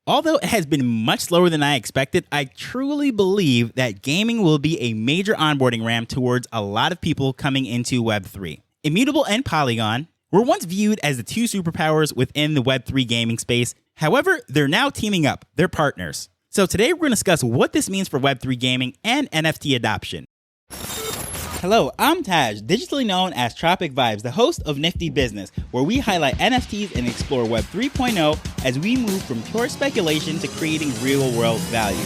Although it has been much slower than I expected, I truly believe that gaming will be a major onboarding ramp towards a lot of people coming into Web3. Immutable and Polygon were once viewed as the two superpowers within the Web3 gaming space. However, they're now teaming up. They're partners. So today we're going to discuss what this means for Web3 gaming and NFT adoption. Hello, I'm Taj, digitally known as Tropic Vibes, the host of Nifty Business, where we highlight NFTs and explore Web 3.0 as we move from pure speculation to creating real-world value.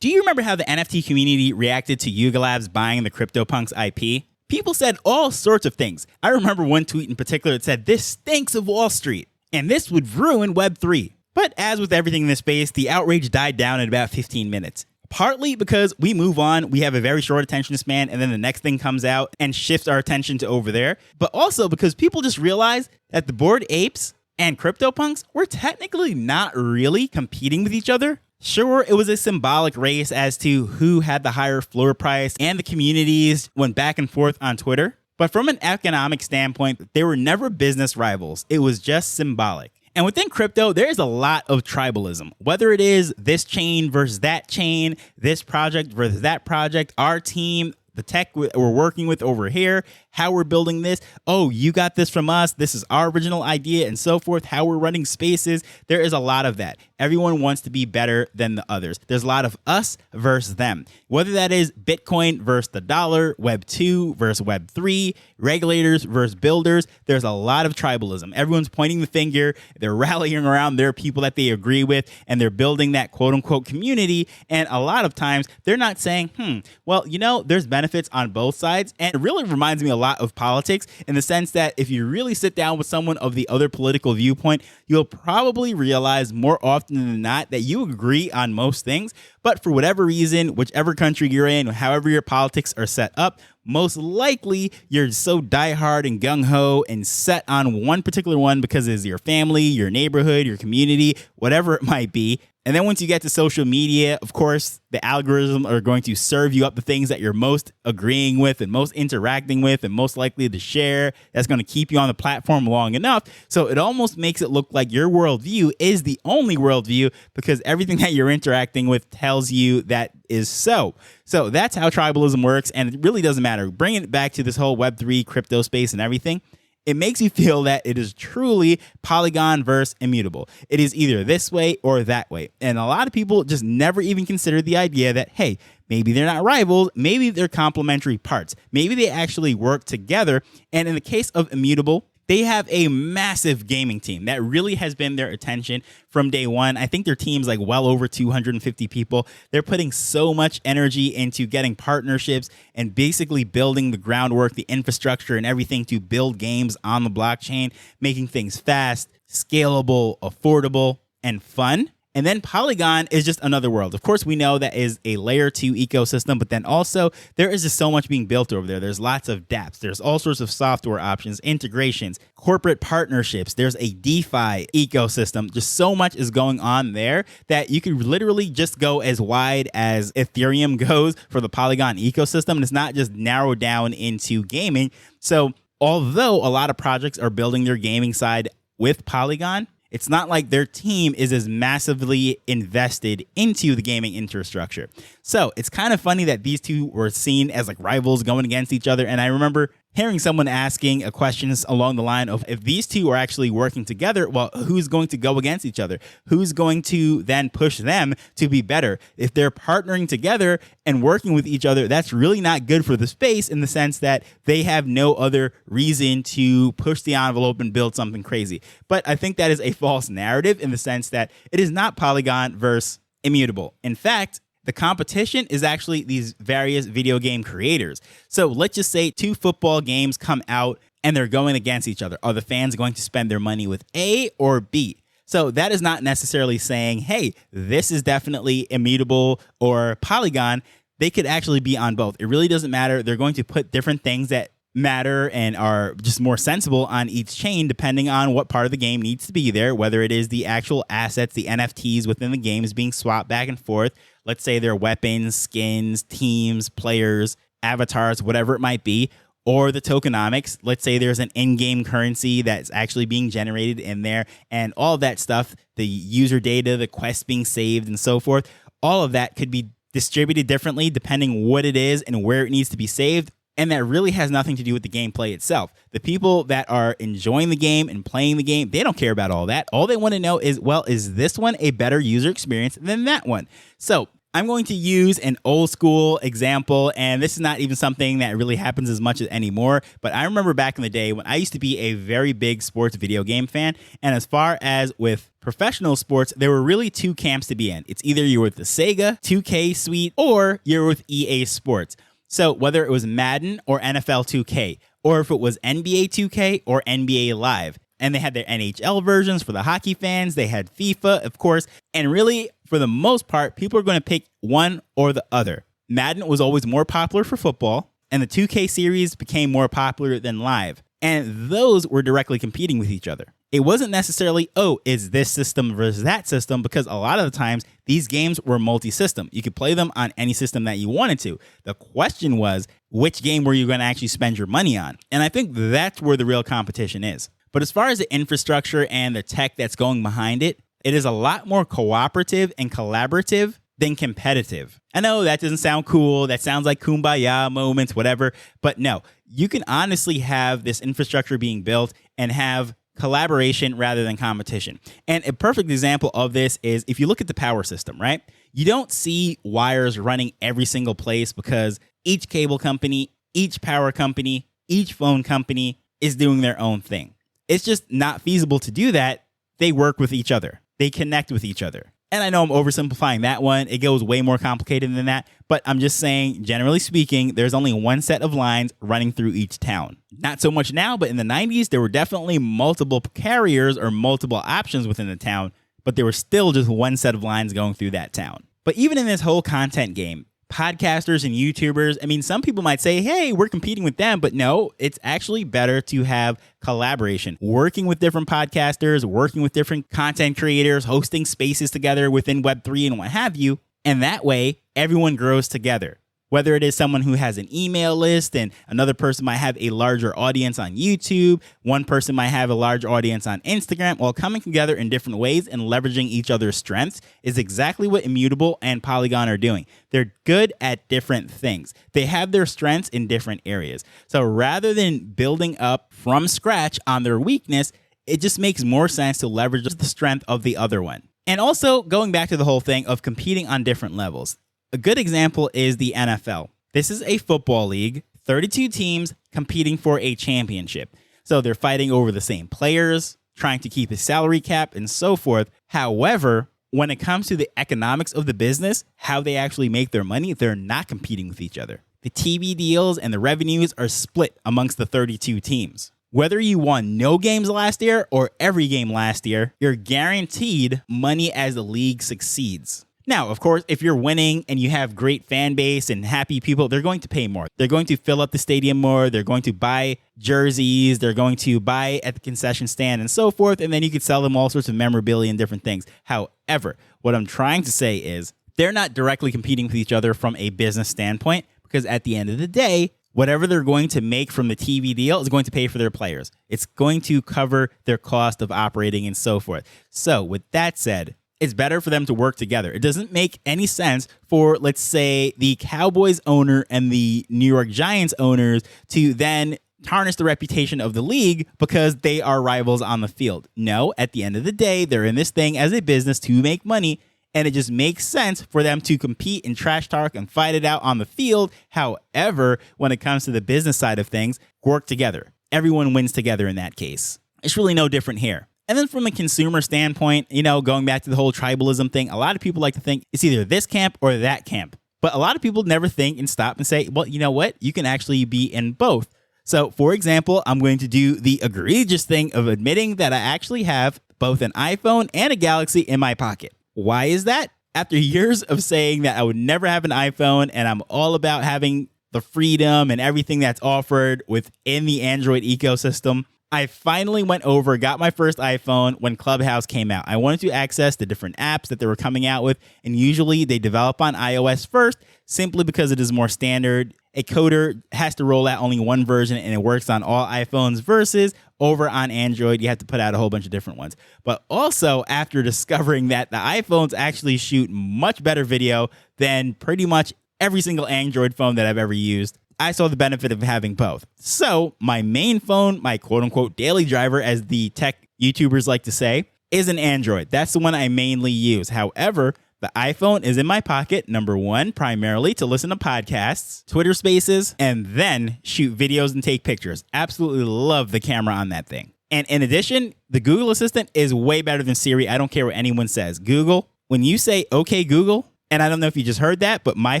Do you remember how the NFT community reacted to Yuga Labs buying the CryptoPunks IP? People said all sorts of things. I remember one tweet in particular that said, "This stinks of Wall Street," and this would ruin Web 3. But as with everything in this space, the outrage died down in about 15 minutes. Partly because we move on, we have a very short attention span, and then the next thing comes out and shifts our attention to over there. But also because people just realized that the Bored Apes and CryptoPunks were technically not really competing with each other. Sure, it was a symbolic race as to who had the higher floor price, and the communities went back and forth on Twitter. But from an economic standpoint, they were never business rivals. It was just symbolic. And within crypto, there's a lot of tribalism, whether it is this chain versus that chain, this project versus that project, our team, the tech we're working with over here, how we're building this. Oh, you got this from us. This is our original idea and so forth, how we're running spaces. There is a lot of that. Everyone wants to be better than the others. There's a lot of us versus them, whether that is Bitcoin versus the dollar, Web 2 versus Web 3, regulators versus builders. There's a lot of tribalism. Everyone's pointing the finger. They're rallying around their people that they agree with, and they're building that quote unquote community. And a lot of times they're not saying, well, there's benefits on both sides. And it really reminds me a lot of politics in the sense that if you really sit down with someone of the other political viewpoint, you'll probably realize more often than not that you agree on most things. But for whatever reason, whichever country you're in, however your politics are set up, most likely you're so diehard and gung-ho and set on one particular one because it's your family, your neighborhood, your community, whatever it might be. And then once you get to social media, of course, the algorithms are going to serve you up the things that you're most agreeing with and most interacting with and most likely to share. That's going to keep you on the platform long enough. So it almost makes it look like your worldview is the only worldview because everything that you're interacting with tells you that is so. So that's how tribalism works. And it really doesn't matter. Bringing it back to this whole Web3 crypto space and everything, it makes you feel that it is truly Polygon versus Immutable. It is either this way or that way. And a lot of people just never even consider the idea that, hey, maybe they're not rivals, maybe they're complementary parts. Maybe they actually work together. And in the case of Immutable, they have a massive gaming team that really has been their attention from day one. I think their team's like well over 250 people. They're putting so much energy into getting partnerships and basically building the groundwork, the infrastructure and everything to build games on the blockchain, making things fast, scalable, affordable, and fun. And then Polygon is just another world. Of course, we know that is a layer 2 ecosystem, but then also there is just so much being built over there. There's lots of dApps. There's all sorts of software options, integrations, corporate partnerships. There's a DeFi ecosystem. Just so much is going on there that you could literally just go as wide as Ethereum goes for the Polygon ecosystem. And it's not just narrowed down into gaming. So although a lot of projects are building their gaming side with Polygon, it's not like their team is as massively invested into the gaming infrastructure. So it's kind of funny that these two were seen as like rivals going against each other. And I remember hearing someone asking a question along the line of if these two are actually working together, well, who's going to go against each other? Who's going to then push them to be better? If they're partnering together and working with each other, that's really not good for the space in the sense that they have no other reason to push the envelope and build something crazy. But I think that is a false narrative in the sense that it is not Polygon versus Immutable. In fact, the competition is actually these various video game creators. So let's just say two football games come out and they're going against each other. Are the fans going to spend their money with A or B? So that is not necessarily saying, hey, this is definitely Immutable or Polygon. They could actually be on both. It really doesn't matter. They're going to put different things that matter and are just more sensible on each chain depending on what part of the game needs to be there, whether it is the actual assets, the NFTs within the games being swapped back and forth. Let's say they're weapons, skins, teams, players, avatars, whatever it might be, or the tokenomics. Let's say there's an in-game currency that's actually being generated in there, and all that stuff, the user data, the quests being saved, and so forth, all of that could be distributed differently depending what it is and where it needs to be saved. And that really has nothing to do with the gameplay itself. The people that are enjoying the game and playing the game, they don't care about all that. All they want to know is, well, is this one a better user experience than that one? So I'm going to use an old school example, and this is not even something that really happens as much anymore, but I remember back in the day when I used to be a very big sports video game fan, and as far as with professional sports, there were really two camps to be in. It's either you're with the Sega 2K suite or you're with EA Sports. So whether it was Madden or NFL 2K, or if it was NBA 2K or NBA Live, and they had their NHL versions for the hockey fans, they had FIFA, of course, and really, for the most part, people are going to pick one or the other. Madden was always more popular for football, and the 2K series became more popular than Live, and those were directly competing with each other. It wasn't necessarily, oh, is this system versus that system, because a lot of the times these games were multi-system. You could play them on any system that you wanted to. The question was, which game were you going to actually spend your money on? And I think that's where the real competition is. But as far as the infrastructure and the tech that's going behind it, it is a lot more cooperative and collaborative than competitive. I know that doesn't sound cool. That sounds like kumbaya moments, whatever. But no, you can honestly have this infrastructure being built and have collaboration rather than competition. And a perfect example of this is if you look at the power system, right? You don't see wires running every single place because each cable company, each power company, each phone company is doing their own thing. It's just not feasible to do that. They work with each other. They connect with each other. And I know I'm oversimplifying that one. It goes way more complicated than that. But I'm just saying, generally speaking, there's only one set of lines running through each town. Not so much now, but in the 90s, there were definitely multiple carriers or multiple options within the town, but there was still just one set of lines going through that town. But even in this whole content game, podcasters and YouTubers, I mean, some people might say, hey, we're competing with them, but no, it's actually better to have collaboration, working with different podcasters, working with different content creators, hosting spaces together within Web3 and what have you. And that way, everyone grows together. Whether it is someone who has an email list and another person might have a larger audience on YouTube, one person might have a large audience on Instagram, all coming together in different ways and leveraging each other's strengths is exactly what Immutable and Polygon are doing. They're good at different things. They have their strengths in different areas. So rather than building up from scratch on their weakness, it just makes more sense to leverage the strength of the other one. And also going back to the whole thing of competing on different levels. A good example is the NFL. This is a football league, 32 teams competing for a championship. So they're fighting over the same players, trying to keep a salary cap and so forth. However, when it comes to the economics of the business, how they actually make their money, they're not competing with each other. The TV deals and the revenues are split amongst the 32 teams. Whether you won no games last year or every game last year, you're guaranteed money as the league succeeds. Now, of course, if you're winning and you have great fan base and happy people, they're going to pay more. They're going to fill up the stadium more. They're going to buy jerseys. They're going to buy at the concession stand and so forth. And then you could sell them all sorts of memorabilia and different things. However, what I'm trying to say is they're not directly competing with each other from a business standpoint, because at the end of the day, whatever they're going to make from the TV deal is going to pay for their players. It's going to cover their cost of operating and so forth. So with that said, it's better for them to work together. It doesn't make any sense for, let's say, the Cowboys owner and the New York Giants owners to then tarnish the reputation of the league because they are rivals on the field. No, at the end of the day, they're in this thing as a business to make money, and it just makes sense for them to compete and trash talk and fight it out on the field. However, when it comes to the business side of things, work together. Everyone wins together in that case. It's really no different here. And then from a consumer standpoint, going back to the whole tribalism thing, a lot of people like to think it's either this camp or that camp. But a lot of people never think and stop and say, well, you know what? You can actually be in both. So, for example, I'm going to do the egregious thing of admitting that I actually have both an iPhone and a Galaxy in my pocket. Why is that? After years of saying that I would never have an iPhone and I'm all about having the freedom and everything that's offered within the Android ecosystem, I finally went over, got my first iPhone when Clubhouse came out. I wanted to access the different apps that they were coming out with, and usually they develop on iOS first simply because it is more standard a coder has to roll out only one version and it works on all iPhones versus over on Android, you have to put out a whole bunch of different ones. But also after discovering that the iPhones actually shoot much better video than pretty much every single Android phone that I've ever used, I saw the benefit of having both. So my main phone, my quote unquote daily driver, as the tech YouTubers like to say, is an Android. That's the one I mainly use. However, the iPhone is in my pocket, number one, primarily to listen to podcasts, Twitter Spaces, and then shoot videos and take pictures. Absolutely love the camera on that thing. And in addition, the Google Assistant is way better than Siri. I don't care what anyone says. Google, when you say, okay, Google, and I don't know if you just heard that, but my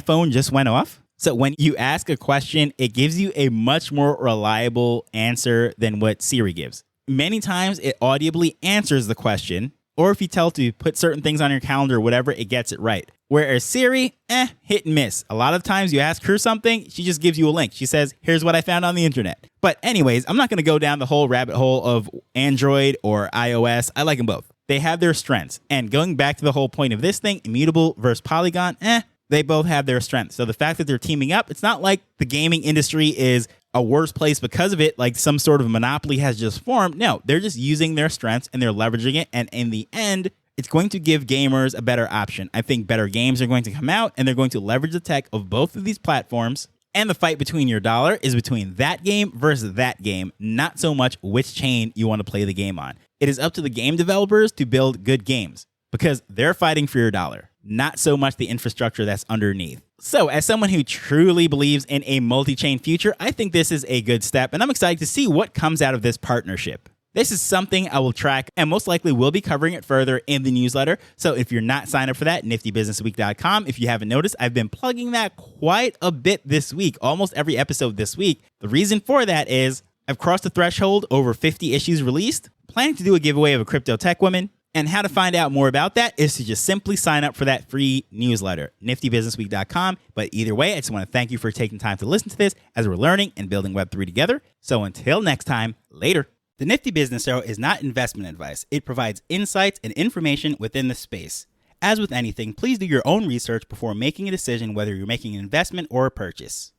phone just went off. So when you ask a question, it gives you a much more reliable answer than what Siri gives. Many times it audibly answers the question, or if you tell it to put certain things on your calendar or whatever, it gets it right. Whereas Siri, hit and miss. A lot of times you ask her something, she just gives you a link. She says, here's what I found on the internet. But anyways, I'm not going to go down the whole rabbit hole of Android or iOS. I like them both. They have their strengths. And going back to the whole point of this thing, Immutable versus Polygon, they both have their strengths. So the fact that they're teaming up, it's not like the gaming industry is a worse place because of it, like some sort of monopoly has just formed. No, they're just using their strengths and they're leveraging it. And in the end, it's going to give gamers a better option. I think better games are going to come out and they're going to leverage the tech of both of these platforms. And the fight between your dollar is between that game versus that game, not so much which chain you want to play the game on. It is up to the game developers to build good games because they're fighting for your dollar, not so much the infrastructure that's underneath. So as someone who truly believes in a multi-chain future, I think this is a good step, and I'm excited to see what comes out of this partnership. This is something I will track and most likely will be covering it further in the newsletter. So if you're not signed up for that, niftybusinessweek.com. If you haven't noticed, I've been plugging that quite a bit this week, almost every episode this week. The reason for that is I've crossed the threshold over 50 issues released, planning to do a giveaway of a crypto tech woman. And how to find out more about that is to just simply sign up for that free newsletter, niftybusinessweek.com. But either way, I just want to thank you for taking time to listen to this as we're learning and building Web3 together. So until next time, later. The Nifty Business Arrow is not investment advice. It provides insights and information within the space. As with anything, please do your own research before making a decision whether you're making an investment or a purchase.